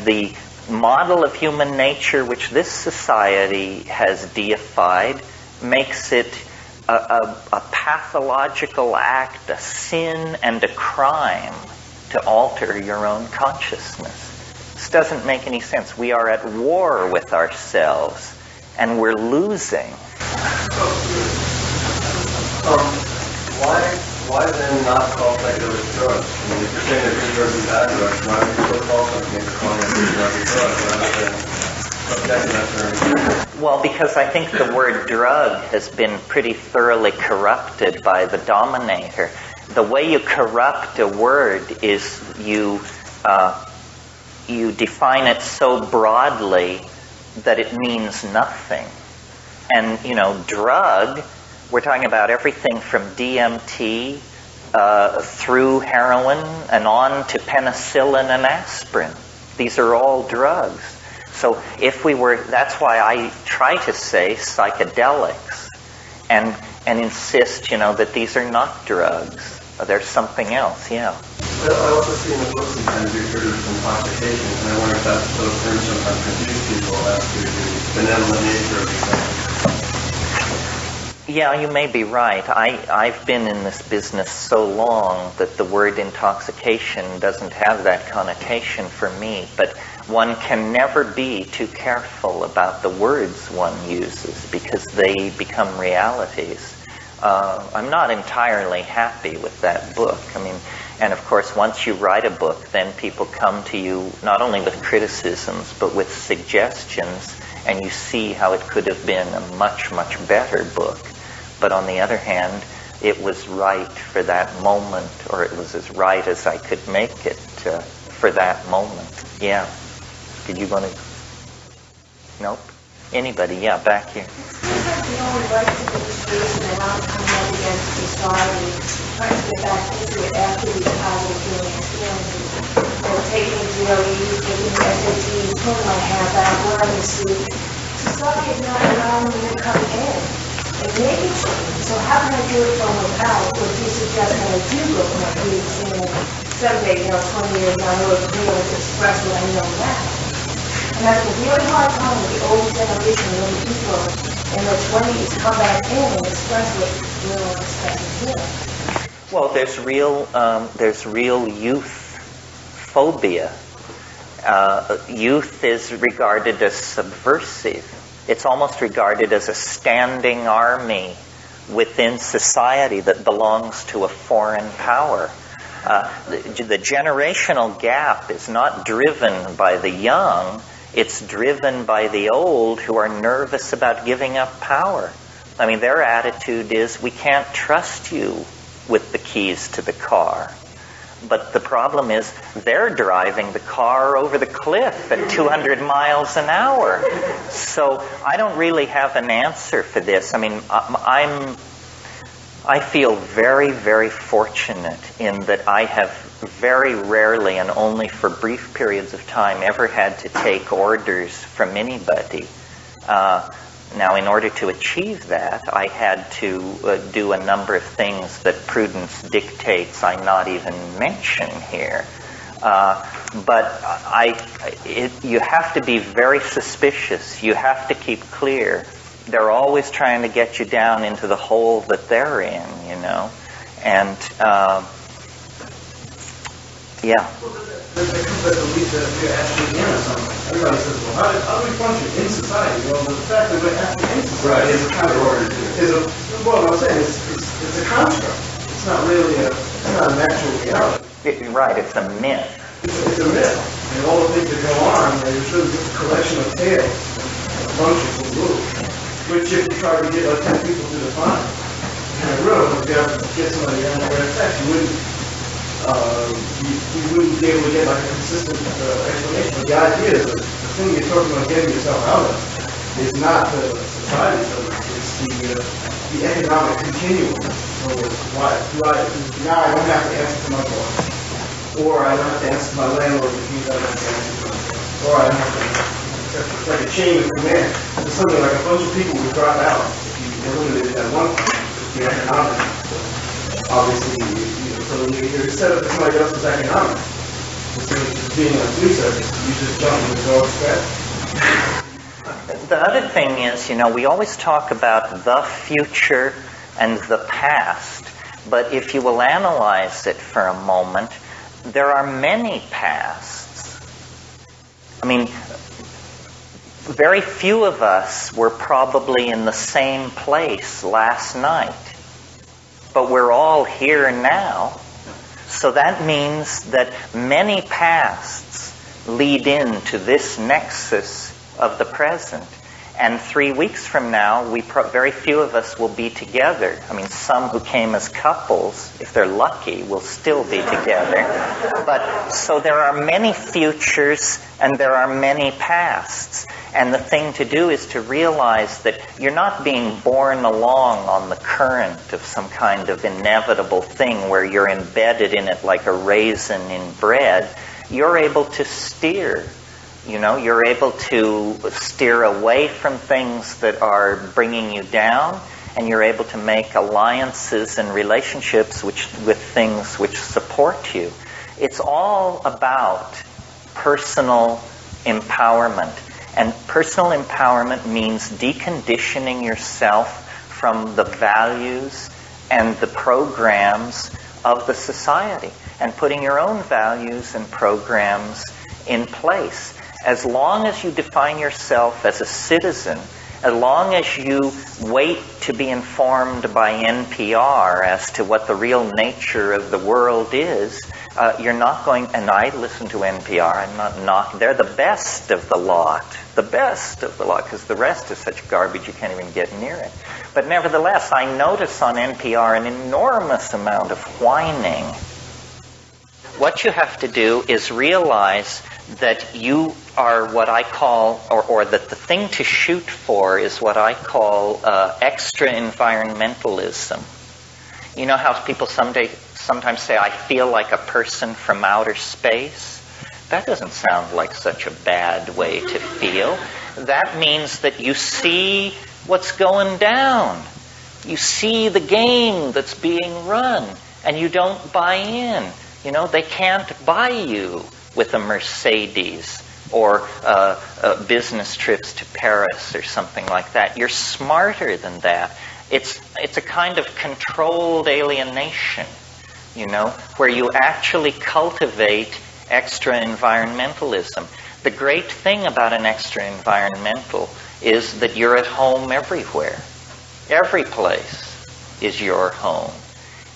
the model of human nature which this society has deified makes it a pathological act, a sin and a crime to alter your own consciousness. This doesn't make any sense. We are at war with ourselves, and we're losing. Why then not call psychedelic drugs? I mean, if you're saying that good drugs and bad drugs, why don't you still call something calling it good drug and drug rather than subjecting that term? Well, because I think the word drug has been pretty thoroughly corrupted by the dominator. The way you corrupt a word is you define it so broadly that it means nothing. And, drug, we're talking about everything from DMT through heroin and on to penicillin and aspirin. These are all drugs. So that's why I try to say psychedelics and insist, that these are not drugs. They're something else, yeah. I also see in the book sometimes you refer to intoxication, and I wonder if those terms sometimes confuse people as to the benevolent nature of these things. Yeah, you may be right. I've been in this business so long that the word intoxication doesn't have that connotation for me, but one can never be too careful about the words one uses because they become realities. I'm not entirely happy with that book. I mean, and of course, once you write a book, then people come to you not only with criticisms, but with suggestions, and you see how it could have been a much, much better book. But on the other hand, it was right for that moment, or it was as right as I could make it for that moment. Yeah. Did you want to? Nope. Anybody? Yeah, back here. It seems like the only right to be used and not coming up against society, trying to get back into it after these positive healing experiences. Taking GOEs, taking SATs, pulling my hair back, wearing the suit. Society is not allowing me to come in and make a change. So how can I do it from without? Or do you suggest that I do go from my previous in? So someday, 20 years, I know it's real, it's expressed what I know now. And that's a really hard time with the old generation, when people in their 20s come back in and express what real expresses here. Well, there's real youth phobia. Youth is regarded as subversive. It's almost regarded as a standing army within society that belongs to a foreign power. The generational gap is not driven by the young, it's driven by the old who are nervous about giving up power. I mean, their attitude is, we can't trust you with the keys to the car. But the problem is, they're driving the car over the cliff at 200 miles an hour. So I don't really have an answer for this. I mean, I feel very, very fortunate in that I have very rarely and only for brief periods of time ever had to take orders from anybody. Now, in order to achieve that, I had to do a number of things that prudence dictates I not even mention here. But you have to be very suspicious. You have to keep clear. They're always trying to get you down into the hole that they're in, And, yeah. The belief that we're actually in something. Everybody says, well, how do we function in society? Well, the fact that we're actually in society is a kind of I'm saying it's a construct. It's not really it's not a natural reality. Right, it's a myth. It's a myth. And all the things that go on, it's really just a collection of tales, functions, and rules. Which if you try to get 10 people to define in a room, if you have to get somebody down there in text, you wouldn't be able to get like a consistent explanation. But the idea is that the thing you're talking about getting yourself out of is not the society, it's the economic continuum. So now I don't have to answer to my boss, or I don't have to answer to my landlord, which means I don't have to answer to my boss, or I don't have to answer. It's like a chain of command. It's something like a bunch of people would drop out if you eliminated that one thing. The economic, obviously, so you're set up for somebody else's economics. Instead of just being a police service, you just jump in the dog's scratch. The other thing is, we always talk about the future and the past. But if you will analyze it for a moment, there are many pasts. I mean, very few of us were probably in the same place last night. But we're all here now. So that means that many pasts lead into this nexus of the present. And 3 weeks from now, very few of us will be together. I mean, some who came as couples, if they're lucky, will still be together. But so there are many futures and there are many pasts. And the thing to do is to realize that you're not being borne along on the current of some kind of inevitable thing where you're embedded in it like a raisin in bread. You're able to steer. You're able to steer away from things that are bringing you down, and you're able to make alliances and relationships with things which support you. It's all about personal empowerment. And personal empowerment means deconditioning yourself from the values and the programs of the society and putting your own values and programs in place. As long as you define yourself as a citizen, as long as you wait to be informed by NPR as to what the real nature of the world is, you're not going, and I listen to NPR, I'm not, they're the best of the lot, because the rest is such garbage you can't even get near it. But nevertheless, I notice on NPR an enormous amount of whining. What you have to do is realize that you are what I call, or that the thing to shoot for is what I call extra environmentalism. You know how people sometimes say, I feel like a person from outer space? That doesn't sound like such a bad way to feel. That means that you see what's going down. You see the game that's being run, and you don't buy in. They can't buy you with a Mercedes or business trips to Paris or something like that. You're smarter than that. It's a kind of controlled alienation, where you actually cultivate extra-environmentalism. The great thing about an extra-environmental is that you're at home everywhere. Every place is your home.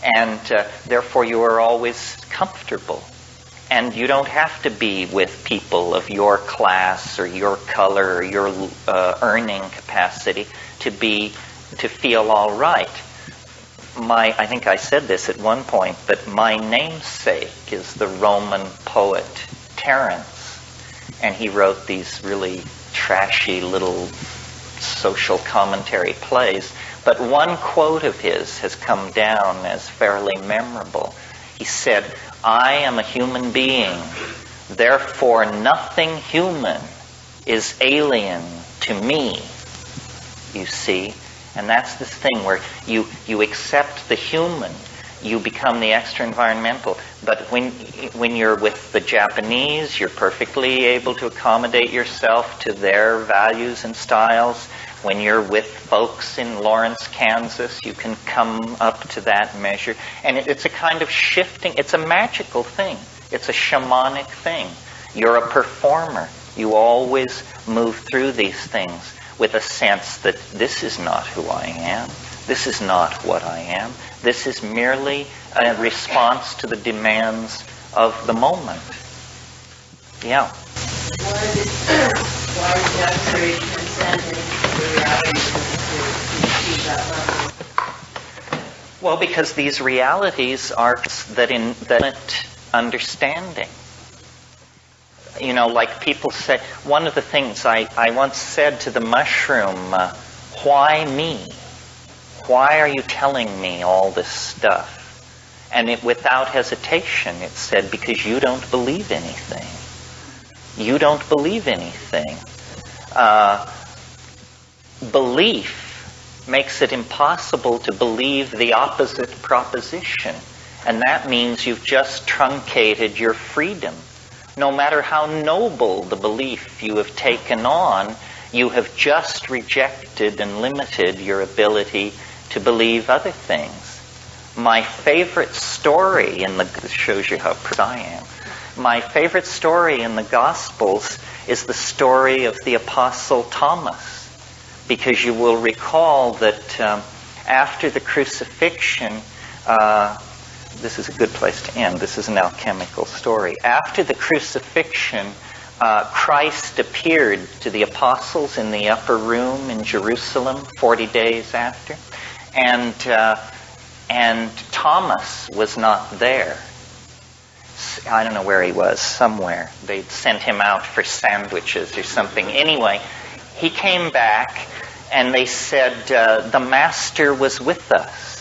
And therefore you are always comfortable. And you don't have to be with people of your class or your color or your earning capacity to feel all right. I think I said this at one point, but my namesake is the Roman poet Terence. And he wrote these really trashy little social commentary plays. But one quote of his has come down as fairly memorable. He said, "I am a human being, therefore nothing human is alien to me." You see? And that's this thing where you accept the human, you become the extra-environmental. But when you're with the Japanese, you're perfectly able to accommodate yourself to their values and styles. When you're with folks in Lawrence, Kansas, you can come up to that measure. And it's a kind of shifting, it's a magical thing. It's a shamanic thing. You're a performer. You always move through these things with a sense that this is not who I am. This is not what I am. This is merely a response to the demands of the moment. Yeah. Why is desperation transcending the reality to achieve that level? Well, because these realities are that in understanding. Like people say, one of the things I once said to the mushroom, why me? Why are you telling me all this stuff? And without hesitation, it said, because you don't believe anything. You don't believe anything. Belief makes it impossible to believe the opposite proposition. And that means you've just truncated your freedom. No matter how noble the belief you have taken on, you have just rejected and limited your ability to believe other things. My favorite story this shows you how proud I am. My favorite story in the Gospels is the story of the Apostle Thomas, because you will recall that after the crucifixion, this is a good place to end. This is an alchemical story. After the crucifixion, Christ appeared to the apostles in the upper room in Jerusalem 40 days after. And Thomas was not there. I don't know where he was, somewhere. They'd sent him out for sandwiches or something. Anyway, he came back and they said, the Master was with us.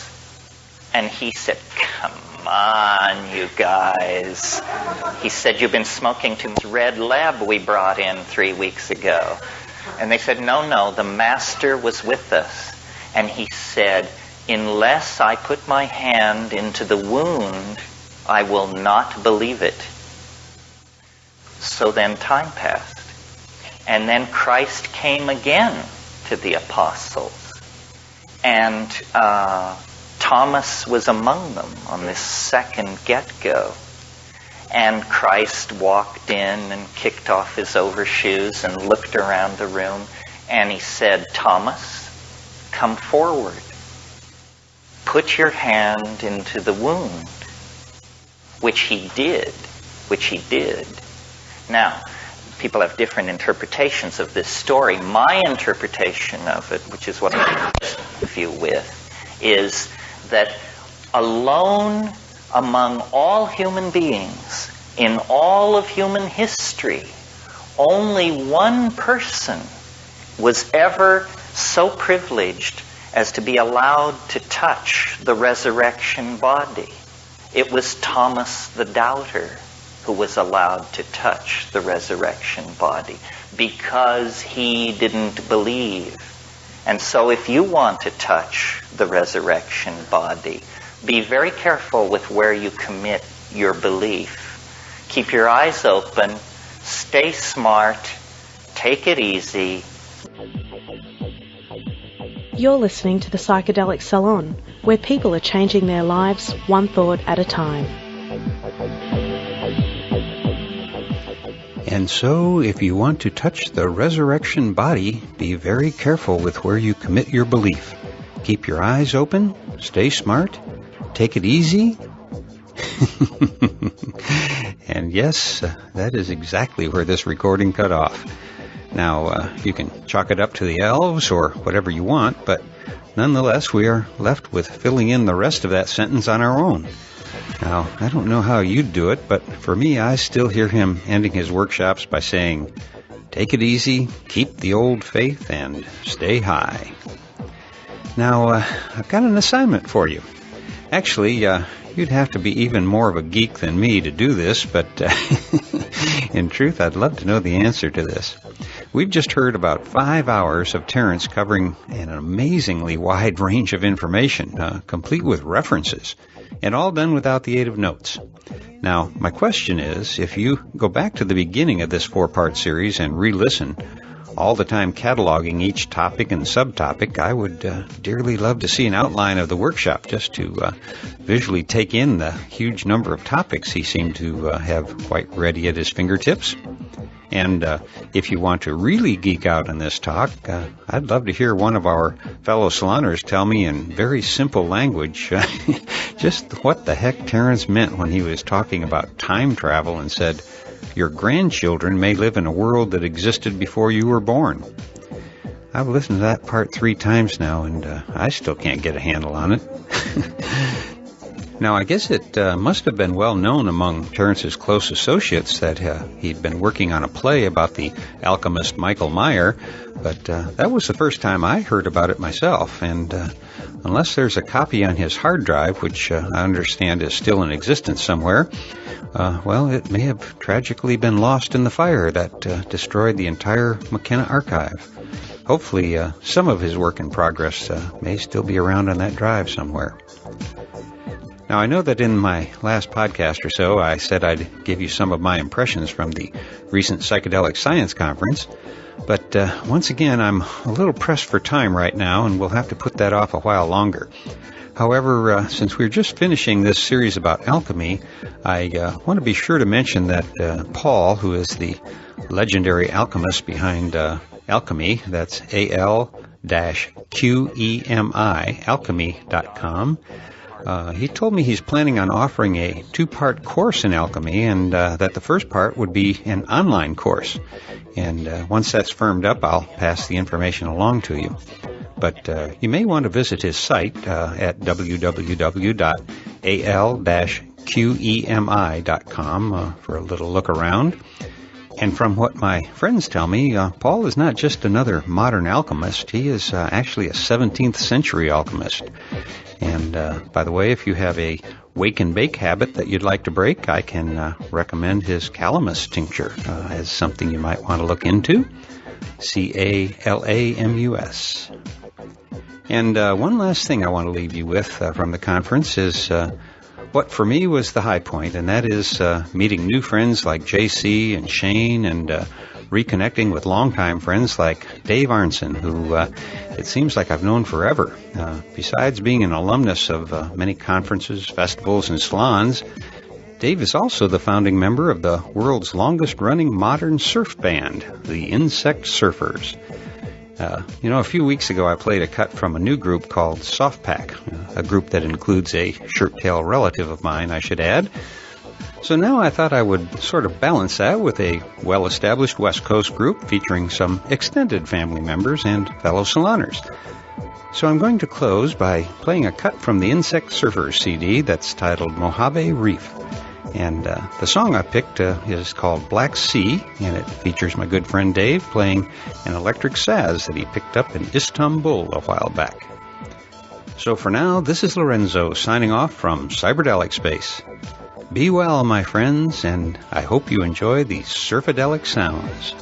And he said, come on, you guys. He said, you've been smoking too much Red Lab we brought in 3 weeks ago. And they said, no, the Master was with us. And he said, unless I put my hand into the wound, I will not believe it. So then time passed. And then Christ came again to the apostles. And Thomas was among them on this second get-go. And Christ walked in and kicked off his overshoes and looked around the room. And he said, Thomas, come forward. Put your hand into the wound. Which he did. Now, people have different interpretations of this story. My interpretation of it, which is what I'm with you with, is that alone among all human beings, in all of human history, only one person was ever so privileged as to be allowed to touch the resurrection body. It was Thomas the Doubter who was allowed to touch the resurrection body because he didn't believe. And so if you want to touch the resurrection body, be very careful with where you commit your belief. Keep your eyes open, stay smart, take it easy. You're listening to the Psychedelic Salon, where people are changing their lives one thought at a time. And so, if you want to touch the resurrection body, be very careful with where you commit your belief. Keep your eyes open, stay smart, take it easy. And yes, that is exactly where this recording cut off. Now, you can chalk it up to the elves or whatever you want, but nonetheless, we are left with filling in the rest of that sentence on our own. Now, I don't know how you'd do it, but for me, I still hear him ending his workshops by saying, take it easy, keep the old faith, and stay high. Now, I've got an assignment for you. Actually, you'd have to be even more of a geek than me to do this, but in truth, I'd love to know the answer to this. We've just heard about 5 hours of Terence covering an amazingly wide range of information, complete with references, and all done without the aid of notes. Now, my question is, if you go back to the beginning of this 4-part series and re-listen, all the time cataloging each topic and subtopic, I would dearly love to see an outline of the workshop just to visually take in the huge number of topics he seemed to have quite ready at his fingertips. And if you want to really geek out on this talk, I'd love to hear one of our fellow saloners tell me in very simple language just what the heck Terence meant when he was talking about time travel and said, your grandchildren may live in a world that existed before you were born. I've listened to that part 3 times now, and I still can't get a handle on it. Now, I guess it must have been well known among Terence's close associates that he'd been working on a play about the alchemist Michael Meyer, but that was the first time I heard about it myself, and unless there's a copy on his hard drive, which I understand is still in existence somewhere, well, it may have tragically been lost in the fire that destroyed the entire McKenna archive. Hopefully, some of his work in progress may still be around on that drive somewhere. Now, I know that in my last podcast or so, I said I'd give you some of my impressions from the recent Psychedelic Science Conference, but once again, I'm a little pressed for time right now, and we'll have to put that off a while longer. However, since we're just finishing this series about alchemy, I want to be sure to mention that Paul, who is the legendary alchemist behind Alchemy, that's AL-QEMI, alchemy.com, he told me he's planning on offering a 2-part course in alchemy, and that the first part would be an online course. And once that's firmed up, I'll pass the information along to you. But you may want to visit his site at www.al-qemi.com for a little look around. And from what my friends tell me, Paul is not just another modern alchemist. He is actually a 17th century alchemist. And by the way, if you have a wake and bake habit that you'd like to break, I can recommend his calamus tincture as something you might want to look into. CALAMUS. And one last thing I want to leave you with from the conference is what for me was the high point, and that is meeting new friends like JC and Shane, and reconnecting with longtime friends like Dave Arnson, who it seems like I've known forever. Besides being an alumnus of many conferences, festivals, and salons, Dave is also the founding member of the world's longest-running modern surf band, the Insect Surfers. A few weeks ago I played a cut from a new group called Softpack, a group that includes a shirt-tail relative of mine, I should add. So now I thought I would sort of balance that with a well-established West Coast group featuring some extended family members and fellow saloners. So I'm going to close by playing a cut from the Insect Surfers CD that's titled Mojave Reef. And the song I picked is called Black Sea, and it features my good friend Dave playing an electric saz that he picked up in Istanbul a while back. So for now, this is Lorenzo signing off from Cyberdelic Space. Be well, my friends, and I hope you enjoy these surfadelic sounds.